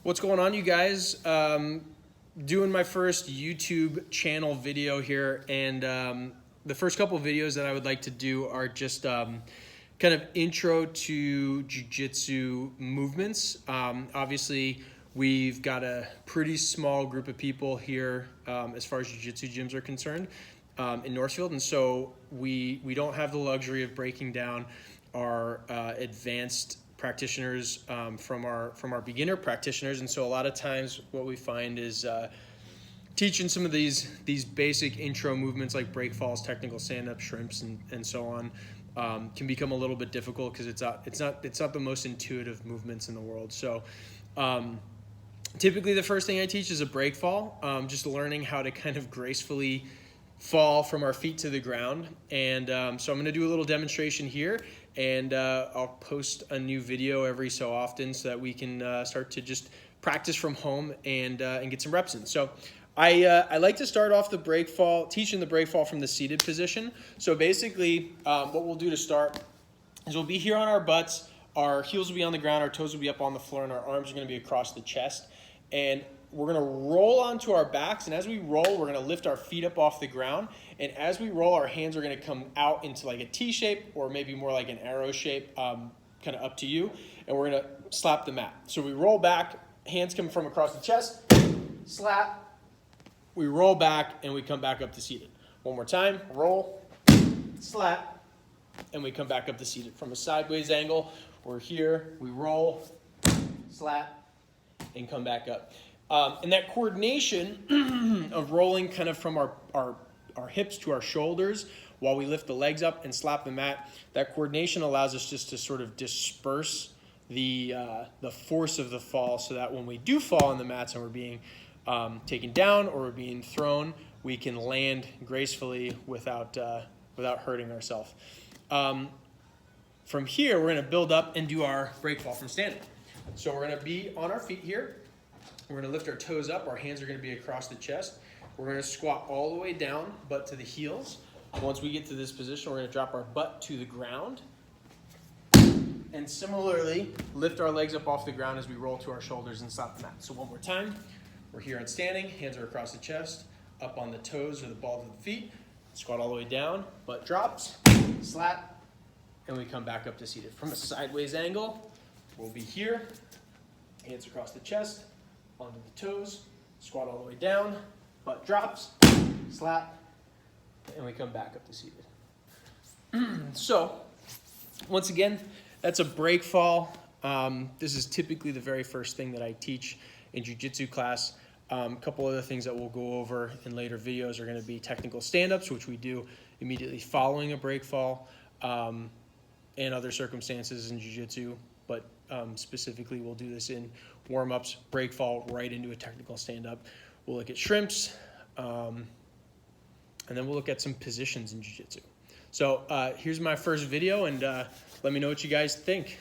What's going on, you guys? Doing my first YouTube channel video here, and the first couple of videos that I would like to do are just kind of intro to Jiu-Jitsu movements. Obviously, we've got a pretty small group of people here as far as Jiu-Jitsu gyms are concerned in Northfield, and so we don't have the luxury of breaking down our advanced practitioners from our beginner practitioners. And so a lot of times what we find is teaching some of these basic intro movements like breakfalls, technical stand-up, shrimps, and so on can become a little bit difficult because it's not the most intuitive movements in the world. So typically the first thing I teach is a breakfall, just learning how to kind of gracefully fall from our feet to the ground. And so I'm going to do a little demonstration here, and I'll post a new video every so often so that we can start to just practice from home and get some reps in. So I like to start off the breakfall, teaching the breakfall from the seated position. So basically what we'll do to start is we'll be here on our butts, our heels will be on the ground, our toes will be up on the floor, and our arms are going to be across the chest. And we're going to roll onto our backs, and as we roll, we're going to lift our feet up off the ground. And as we roll, our hands are going to come out into like a T shape or maybe more like an arrow shape, kind of up to you. And we're going to slap the mat. So we roll back, hands come from across the chest, slap. We roll back, and we come back up to seated. One more time, roll, slap, and we come back up to seated. From a sideways angle, we're here, we roll, slap, and come back up. And that coordination of rolling kind of from our hips to our shoulders while we lift the legs up and slap the mat, that coordination allows us just to sort of disperse the force of the fall so that when we do fall on the mats and we're being taken down or we're being thrown, we can land gracefully without hurting ourselves. From here, we're going to build up and do our breakfall from standing. So we're going to be on our feet here. We're going to lift our toes up. Our hands are going to be across the chest. We're going to squat all the way down, butt to the heels. Once we get to this position, we're going to drop our butt to the ground. And similarly, lift our legs up off the ground as we roll to our shoulders and slap the mat. So one more time. We're here on standing. Hands are across the chest, up on the toes or the balls of the feet. Squat all the way down. Butt drops. Slap. And we come back up to seated. From a sideways angle, we'll be here. Hands across the chest. Onto the toes, squat all the way down, butt drops, slap, and we come back up to seated. So, once again, that's a break fall. This is typically the very first thing that I teach in Jiu-Jitsu class. A couple other things that we'll go over in later videos are going to be technical stand-ups, which we do immediately following a break fall, and other circumstances in Jiu-Jitsu, but specifically we'll do this in warm-ups, break fall, right into a technical stand-up. We'll look at shrimps, and then we'll look at some positions in Jiu-Jitsu. So here's my first video, and let me know what you guys think.